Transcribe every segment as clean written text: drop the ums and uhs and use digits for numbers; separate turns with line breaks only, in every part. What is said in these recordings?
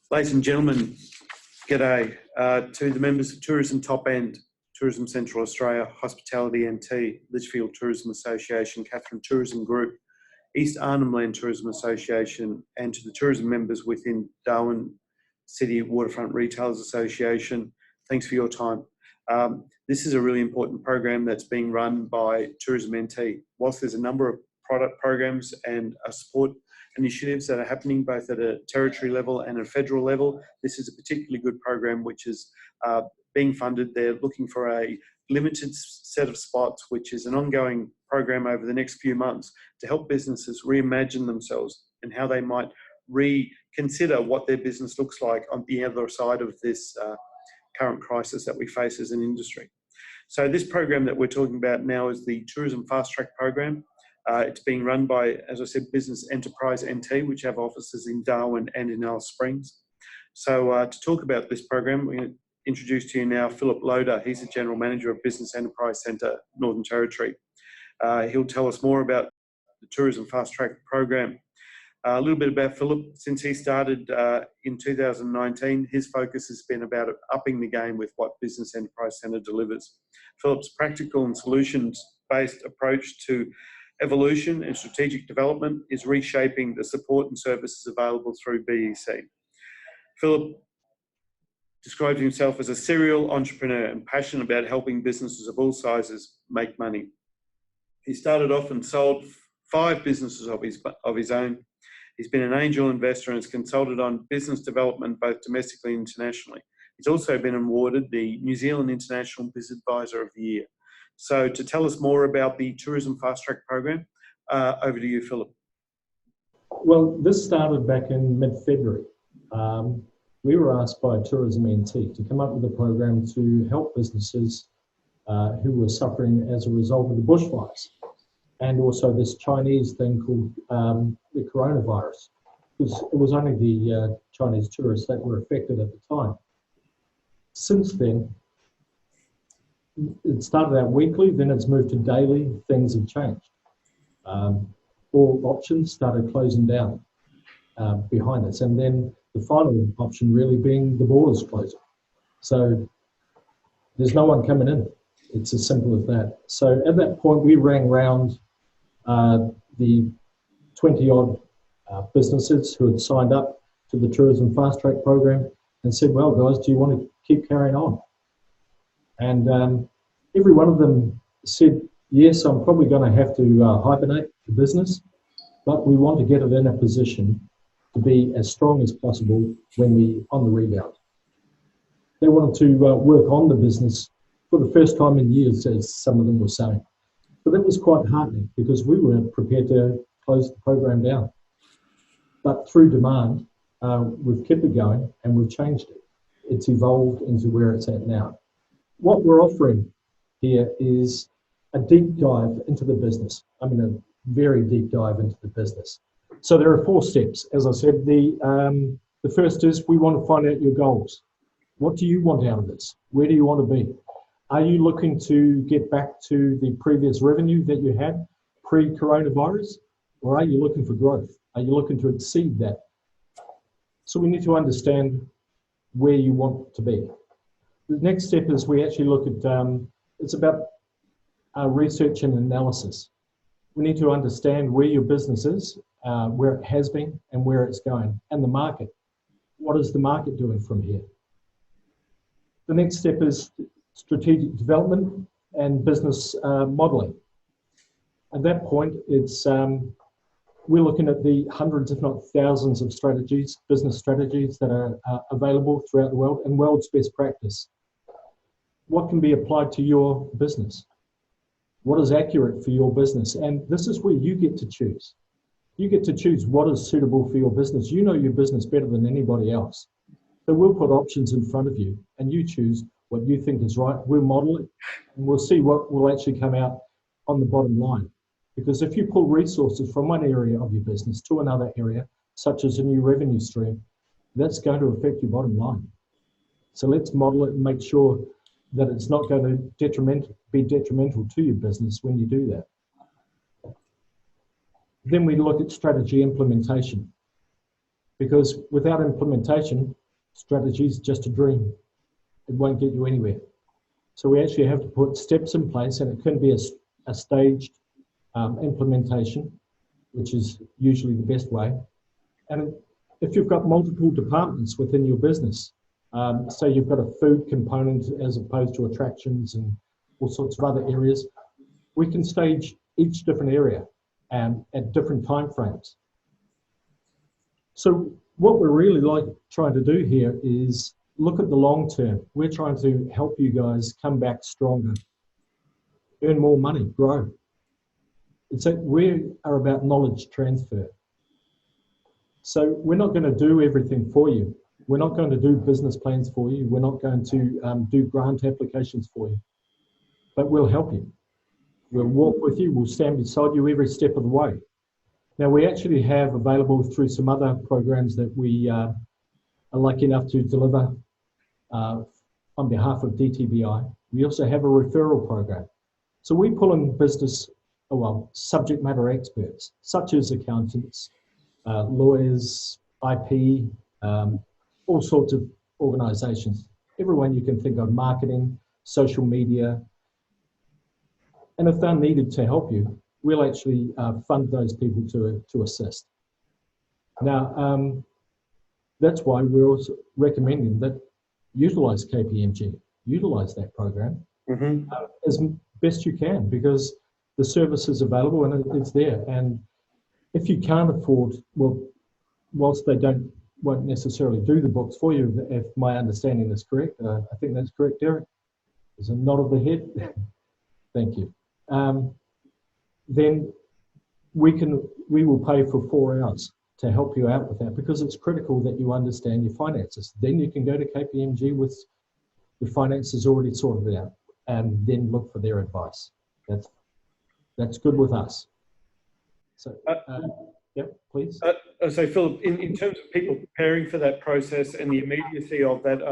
Ladies and gentlemen, g'day to the members of Tourism Top End, Tourism Central Australia, Hospitality NT, Litchfield Tourism Association, Catherine Tourism Group, East Arnhem Land Tourism Association, and to the tourism members within Darwin City Waterfront Retailers Association. Thanks for your time. This is a really important program that's being run by Tourism NT. Whilst there's a number of product programs and support initiatives that are happening both at a territory level and a federal level, this is a particularly good program which is being funded. They're looking for a limited set of spots, which is an ongoing program over the next few months to help businesses reimagine themselves and how they might reconsider what their business looks like on the other side of this current crisis that we face as an industry. So this program that we're talking about now is the Tourism Fast Track program. It's being run by, as I said, Business Enterprise NT, which have offices in Darwin and in Alice Springs. So to talk about this program, we're going to introduce to you now Philip Loader. He's the General Manager of Business Enterprise Centre, Northern Territory. He'll tell us more about the Tourism Fast Track program. A little bit about Philip. Since he started in 2019, his focus has been about upping the game with what Business Enterprise Centre delivers. Philip's practical and solutions-based approach to evolution and strategic development is reshaping the support and services available through BEC. Philip describes himself as a serial entrepreneur and passionate about helping businesses of all sizes make money. He started off and sold 5 businesses of his own. He's been an angel investor and has consulted on business development both domestically and internationally. He's also been awarded the New Zealand International Business Advisor of the Year. So to tell us more about the Tourism Fast Track program, over to you, Philip.
Well, this started back in mid-February. We were asked by Tourism NT to come up with a program to help businesses who were suffering as a result of the bushfires and also this Chinese thing called the coronavirus, because it was only the Chinese tourists that were affected at the time. Since then, it started out weekly, then it's moved to daily. Things have changed. All options started closing down behind us, and then the final option really being the borders closing. So there's no one coming in. It's as simple as that. So at that point, we rang round the 20-odd businesses who had signed up to the Tourism Fast Track program and said, well, guys, do you want to keep carrying on? And every one of them said, yes, I'm probably going to have to hibernate the business, but we want to get it in a position to be as strong as possible when we're on the rebound. They wanted to work on the business for the first time in years, as some of them were saying. But that was quite heartening because we were prepared to close the program down. But through demand, we've kept it going and we've changed it. It's evolved into where it's at now. What we're offering here is a deep dive into the business. I mean, a very deep dive into the business. So there are 4 steps. As I said, the first is we want to find out your goals. What do you want out of this? Where do you want to be? Are you looking to get back to the previous revenue that you had pre-coronavirus? Or are you looking for growth? Are you looking to exceed that? So we need to understand where you want to be. The next step is we actually look at, it's about research and analysis. We need to understand where your business is, where it has been and where it's going, and the market. What is the market doing from here? The next step is strategic development and business modelling. At that point, it's we're looking at the hundreds, if not thousands of strategies, business strategies that are available throughout the world and world's best practice. What can be applied to your business? What is accurate for your business? And this is where you get to choose. You get to choose what is suitable for your business. You know your business better than anybody else. So we'll put options in front of you and you choose what you think is right. We'll model it and we'll see what will actually come out on the bottom line. Because if you pull resources from one area of your business to another area, such as a new revenue stream, that's going to affect your bottom line. So let's model it and make sure that it's not going to be detrimental to your business when you do that. Then we look at strategy implementation. because without implementation, strategy is just a dream. It won't get you anywhere. So we actually have to put steps in place, and it can be a staged implementation, which is usually the best way. And if you've got multiple departments within your business, say you've got a food component as opposed to attractions and all sorts of other areas, we can stage each different area at different time frames. So what we're really trying to do here is look at the long term. We're trying to help you guys come back stronger, earn more money, grow. We are about knowledge transfer. So we're not going to do everything for you. We're not going to do business plans for you. We're not going to do grant applications for you, but we'll help you. We'll walk with you. We'll stand beside you every step of the way. Now, we actually have available through some other programs that we are lucky enough to deliver on behalf of DTBI. We also have a referral program. So we pull in subject matter experts, such as accountants, lawyers, IP, all sorts of organisations, everyone you can think of, marketing, social media. And if they're needed to help you, we'll actually fund those people to assist. Now, that's why we're also recommending that utilise KPMG, utilise that program as best you can, because the service is available and it's there. And if you can't afford, well, whilst they won't necessarily do the books for you, if my understanding is correct, I think that's correct, Derek. There's a nod of the head. Thank you. Then we will pay for 4 hours to help you out with that, because it's critical that you understand your finances. Then you can go to KPMG with the finances already sorted out, and then look for their advice. That's good with us. So, yeah, please.
So, Philip, in terms of people preparing for that process and the immediacy of that,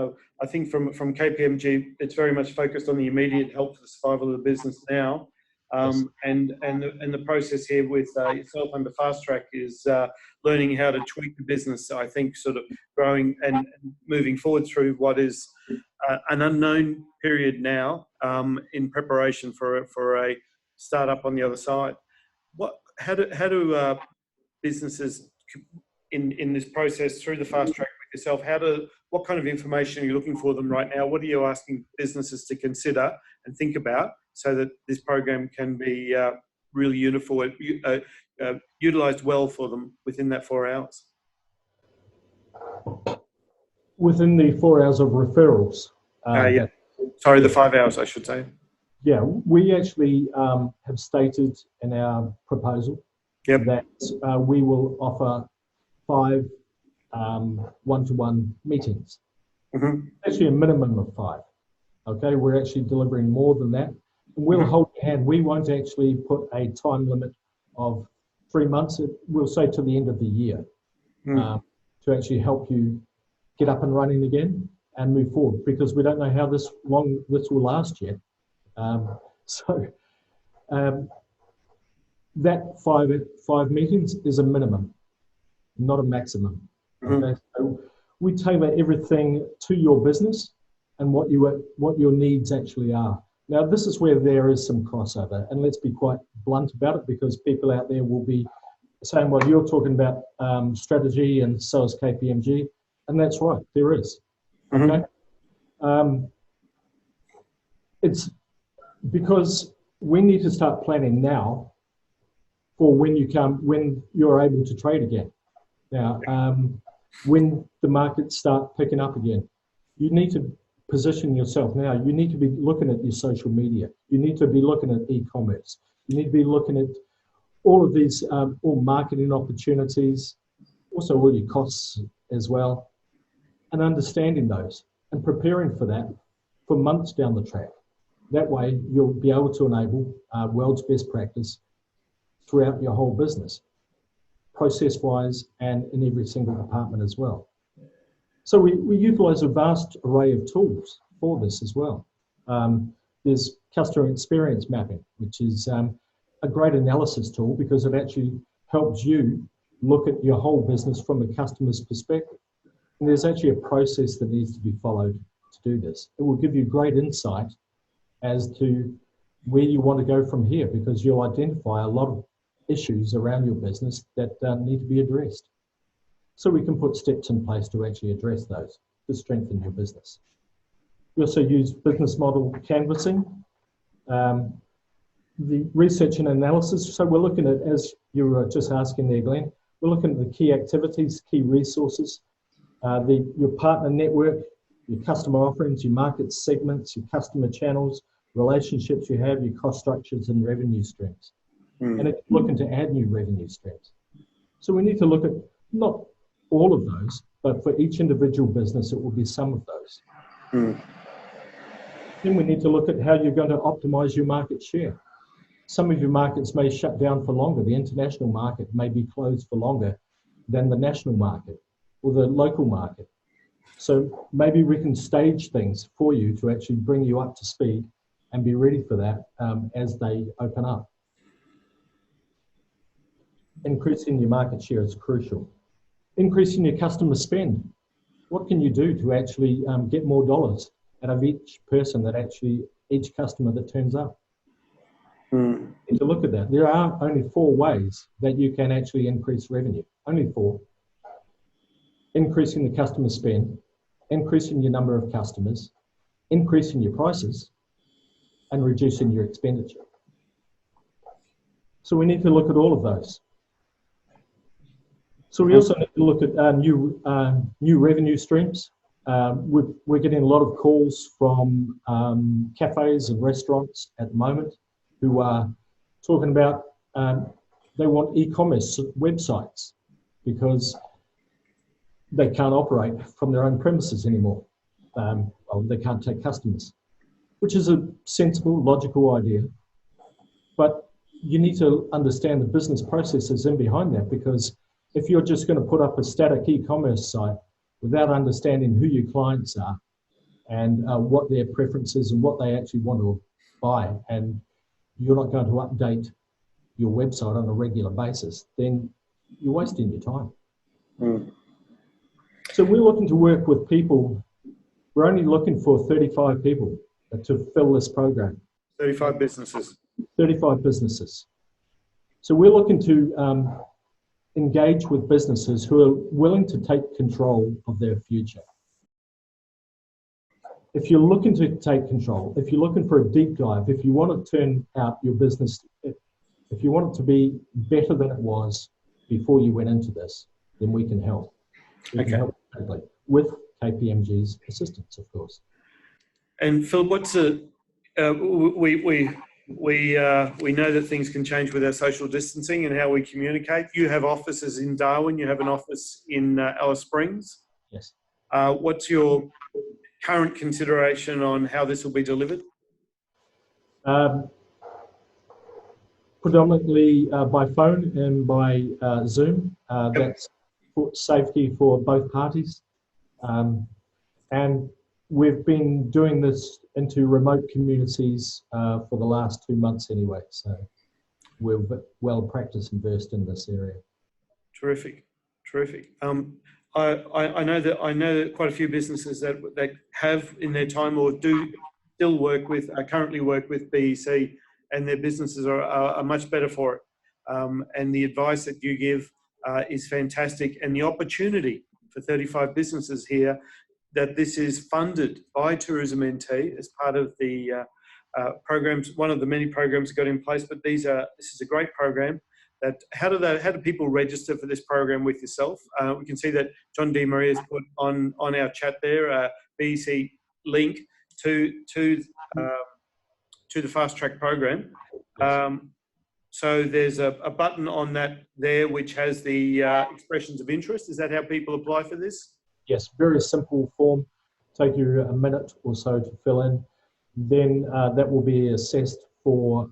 I think from KPMG, it's very much focused on the immediate help for the survival of the business now. And the process here with yourself under Fast Track is learning how to tweak the business. So I think sort of growing and moving forward through what is an unknown period now in preparation for a startup on the other side. How do businesses in this process through the Fast Track with yourself, what kind of information are you looking for them right now? What are you asking businesses to consider and think about so that this program can be really utilised well for them within that 4 hours?
Within the 4 hours of referrals.
Yeah. Sorry, the 5 hours, I should say.
Yeah, we actually have stated in our proposal that we will offer 5 one-to-one meetings. Actually, a minimum of 5. Okay, we're actually delivering more than that. And we'll hold your hand. We won't actually put a time limit of 3 months. We'll say to the end of the year to actually help you get up and running again and move forward, because we don't know how long this will last yet. That 5 meetings is a minimum, not a maximum. Okay, so we tailor everything to your business and what your needs actually are. Now, this is where there is some crossover, and let's be quite blunt about it, because people out there will be saying, well, you're talking about strategy and so is KPMG, and that's right, there is. Okay, it's because we need to start planning now for when you're able to trade again. Now, when the markets start picking up again, you need to position yourself now. You need to be looking at your social media. You need to be looking at e-commerce. You need to be looking at all of these, all marketing opportunities, also all your costs as well, and understanding those and preparing for that for months down the track. That way, you'll be able to enable world's best practice throughout your whole business, process-wise and in every single department as well. So we utilise a vast array of tools for this as well. There's customer experience mapping, which is a great analysis tool, because it actually helps you look at your whole business from a customer's perspective. And there's actually a process that needs to be followed to do this. It will give you great insight as to where you want to go from here, because you'll identify a lot of issues around your business that need to be addressed. So we can put steps in place to actually address those to strengthen your business. We also use business model canvassing, the research and analysis. So we're looking at, as you were just asking there, Glenn, we're looking at the key activities, key resources, your partner network, your customer offerings, your market segments, your customer channels, relationships you have, your cost structures and revenue streams. And it's looking to add new revenue streams. So we need to look at not all of those, but for each individual business, it will be some of those. Then we need to look at how you're going to optimize your market share. Some of your markets may shut down for longer. The international market may be closed for longer than the national market or the local market. So maybe we can stage things for you to actually bring you up to speed and be ready for that as they open up. Increasing your market share is crucial. Increasing your customer spend. What can you do to actually get more dollars out of each person each customer that turns up? To look at that, there are only 4 ways that you can actually increase revenue. Only 4. Increasing the customer spend, increasing your number of customers, increasing your prices, and reducing your expenditure. So we need to look at all of those. So we also need to look at new revenue streams. We're getting a lot of calls from cafes and restaurants at the moment who are talking about they want e-commerce websites because they can't operate from their own premises anymore. They can't take customers, which is a sensible, logical idea. But you need to understand the business processes in behind that, because if you're just going to put up a static e-commerce site without understanding who your clients are and what their preferences and what they actually want to buy, and you're not going to update your website on a regular basis, then you're wasting your time. So we're looking to work with people. We're only looking for 35 people to fill this program.
35 businesses.
35 businesses. So we're looking to engage with businesses who are willing to take control of their future. If you're looking to take control, if you're looking for a deep dive, if you want to turn out your business, if you want it to be better than it was before you went into this, then we can help. We can help with KPMG's assistance, of course.
And Phil, what's we know that things can change with our social distancing and how we communicate. You have offices in Darwin. You have an office in Alice Springs.
Yes.
What's your current consideration on how this will be delivered?
Predominantly by phone and by Zoom. That's for safety for both parties. And we've been doing this into remote communities for the last 2 months anyway. So we're well practiced and versed in this area.
Terrific, terrific. I know that quite a few businesses that have in their time or do still currently work with BEC, and their businesses are much better for it. And the advice that you give is fantastic, and the opportunity for 35 businesses here, that this is funded by Tourism NT as part of the programs, one of the many programs that got in place. But this is a great program. How do people register for this program with yourself? We can see that John D. Marie has put on our chat there BEC link to the fast track program. So there's a button on that there which has the expressions of interest. Is that how people apply for this?
Yes, very simple form. Take you a minute or so to fill in. Then that will be assessed for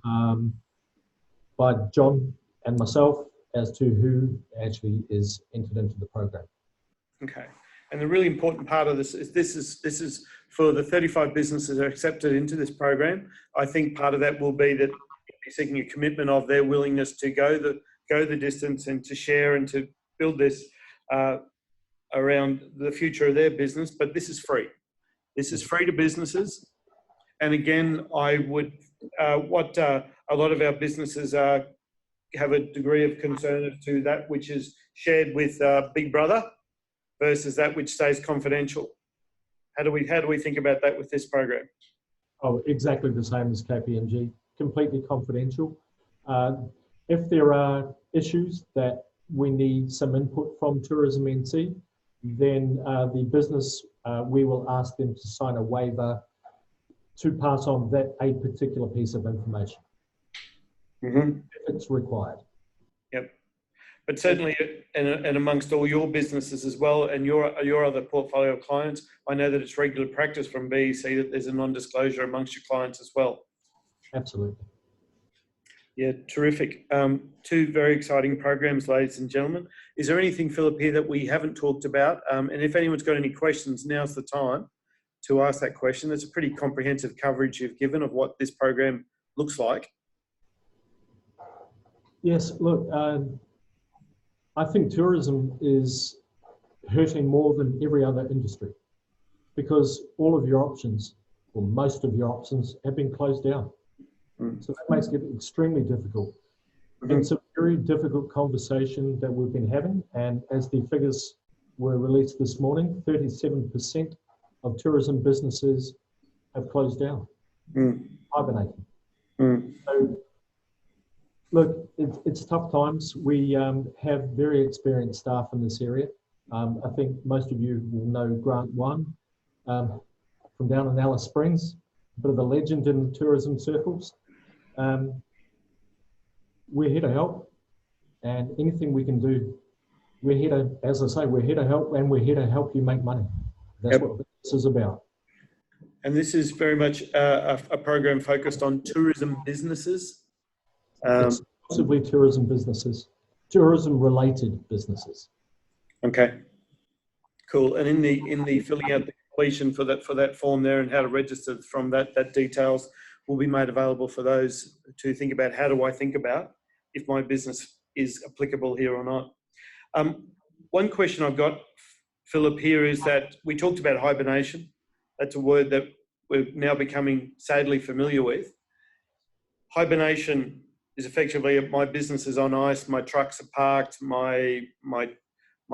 by John and myself as to who actually is entered into the program. Okay.
And the really important part of this is for the 35 businesses that are accepted into this program. I think part of that will be that you're seeking a commitment of their willingness to go the distance and to share and to build this around the future of their business, but this is free. This is free to businesses. And again, I would, what a lot of our businesses have a degree of concern as to that which is shared with Big Brother versus that which stays confidential. How do we think about that with this program?
Oh, exactly the same as KPMG, completely confidential. If there are issues that we need some input from Tourism NT, then the business, we will ask them to sign a waiver to pass on that a particular piece of information if it's required.
Yep. But certainly, and amongst all your businesses as well, and your other portfolio of clients, I know that it's regular practice from BEC that there's a non-disclosure amongst your clients as well.
Absolutely.
Yeah, terrific. Two very exciting programs, ladies and gentlemen. Is there anything, Philip, here that we haven't talked about? And if anyone's got any questions, now's the time to ask that question. There's a pretty comprehensive coverage you've given of what this program looks like.
Yes, look, I think tourism is hurting more than every other industry because all of your options, or most of your options, have been closed down. So that makes it extremely difficult. It's a very difficult conversation that we've been having, and as the figures were released this morning, 37% of tourism businesses have closed down, hibernating. So, look, it's tough times. We have very experienced staff in this area. I think most of you will know Grant One from down in Alice Springs, a bit of a legend in tourism circles. We're here to help, and anything we can do, we're here to, as I say, we're here to help, and we're here to help you make money. That's what this is about.
And this is very much a program focused on tourism businesses.
Exclusively tourism businesses, tourism-related businesses.
Okay, cool. And in the filling out the completion for that form there and how to register from that details will be made available for those to think about how do I think about if my business is applicable here or not. One question I've got, Philip, here is that we talked about hibernation. That's a word that we're now becoming sadly familiar with. Hibernation is effectively my business is on ice, my trucks are parked, my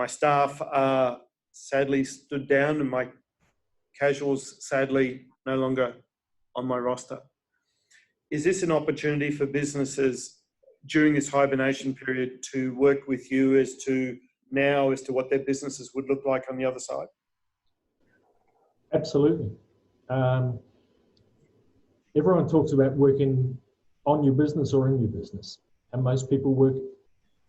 staff are sadly stood down, and my casuals sadly no longer on my roster. Is this an opportunity for businesses during this hibernation period to work with you as to what their businesses would look like on the other side?
Absolutely. Everyone talks about working on your business or in your business, and most people work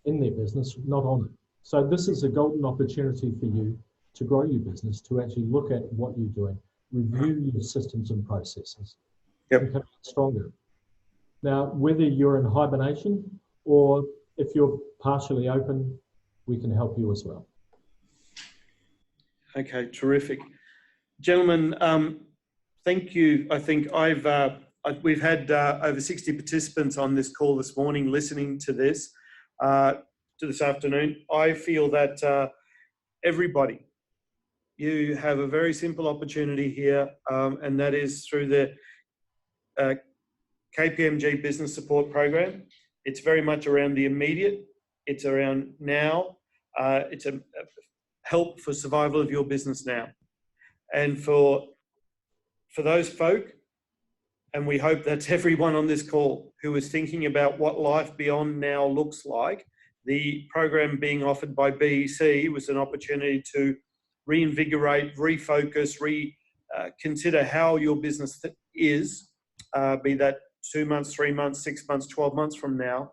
in their business, not on it. So this is a golden opportunity for you to grow your business, to actually look at what you're doing, review your systems and processes, and become stronger. Now, whether you're in hibernation or if you're partially open, we can help you as well.
Okay, terrific. Gentlemen, thank you. I think we've had over 60 participants on this call this morning listening to this afternoon. I feel that everybody, you have a very simple opportunity here, and that is through the KPMG Business Support Program. It's very much around the immediate. It's around now. It's a help for survival of your business now. And for those folk, and we hope that's everyone on this call who is thinking about what life beyond now looks like, the program being offered by BEC was an opportunity to reinvigorate, refocus, consider how your business is, be that 2 months, 3 months, 6 months, 12 months from now.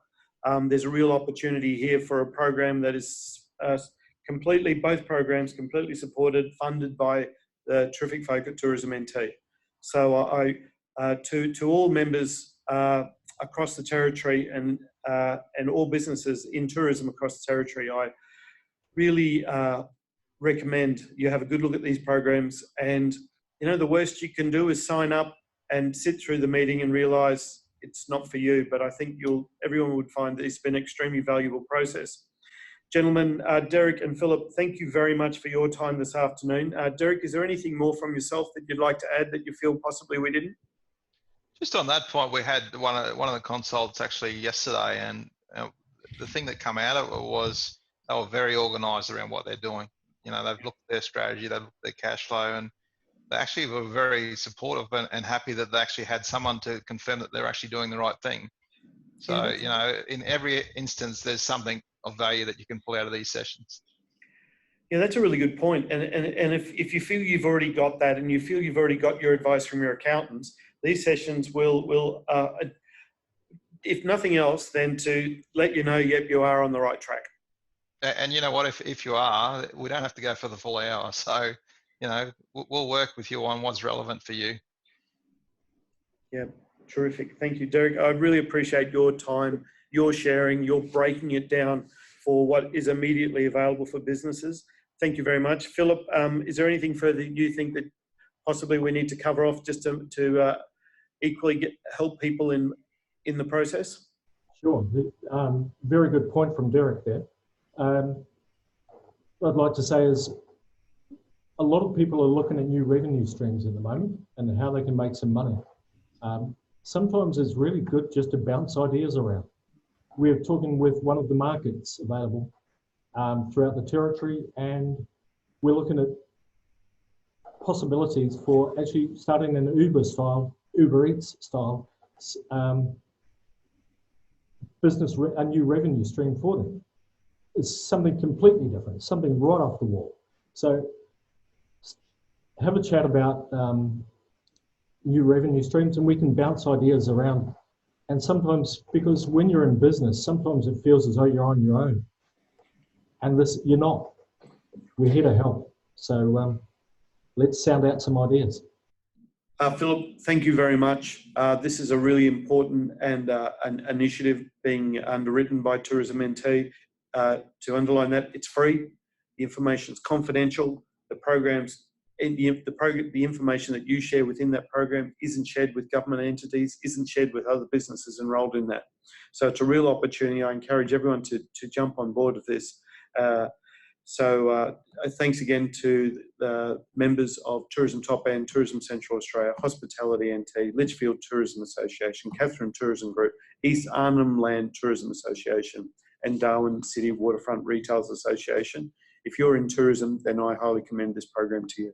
There's a real opportunity here for a program that is both programs completely supported, funded by the terrific folk at Tourism NT. So to all members across the territory and all businesses in tourism across the territory, I really recommend you have a good look at these programs. And the worst you can do is sign up and sit through the meeting and realise it's not for you. But I think everyone would find that it's been an extremely valuable process. Gentlemen, Derek and Philip, thank you very much for your time this afternoon. Derek, is there anything more from yourself that you'd like to add that you feel possibly we didn't?
Just on that point, we had one of the consults actually yesterday, and the thing that come out of it was they were very organised around what they're doing. You know, they've looked at their strategy, they've looked at their cash flow, and they actually were very supportive and happy that they actually had someone to confirm that they're actually doing the right thing. So, you know, in every instance, there's something of value that you can pull out of these sessions.
Yeah, that's a really good point. And if you feel you've already got that and you feel you've already got your advice from your accountants, these sessions will if nothing else, then to let you know, yep, you are on the right track.
And you know what, if you are, we don't have to go for the full hour. So, you know, we'll work with you on what's relevant for you.
Yeah, terrific. Thank you, Derek. I really appreciate your time, your sharing, your breaking it down for what is immediately available for businesses. Thank you very much. Philip, is there anything further you think that possibly we need to cover off just to equally help people in the process?
Sure. Very good point from Derek there. What I'd like to say is a lot of people are looking at new revenue streams at the moment and how they can make some money. Sometimes it's really good just to bounce ideas around. We're talking with one of the markets available throughout the territory, and we're looking at possibilities for actually starting an Uber Eats style business, a new revenue stream for them. It's something completely different, something right off the wall. So have a chat about new revenue streams, and we can bounce ideas around. And sometimes, because when you're in business, sometimes it feels as though you're on your own. And this, you're not. We're here to help. So let's sound out some ideas.
Philip, thank you very much. This is a really important and an initiative being underwritten by Tourism NT. To underline that, it's free. The information is confidential. The programs, the information that you share within that program isn't shared with government entities, isn't shared with other businesses enrolled in that. So it's a real opportunity. I encourage everyone to jump on board with this. Thanks again to the members of Tourism Top End, Tourism Central Australia, Hospitality NT, Litchfield Tourism Association, Catherine Tourism Group, East Arnhem Land Tourism Association, and Darwin City Waterfront Retailers Association. If you're in tourism, then I highly commend this program to you.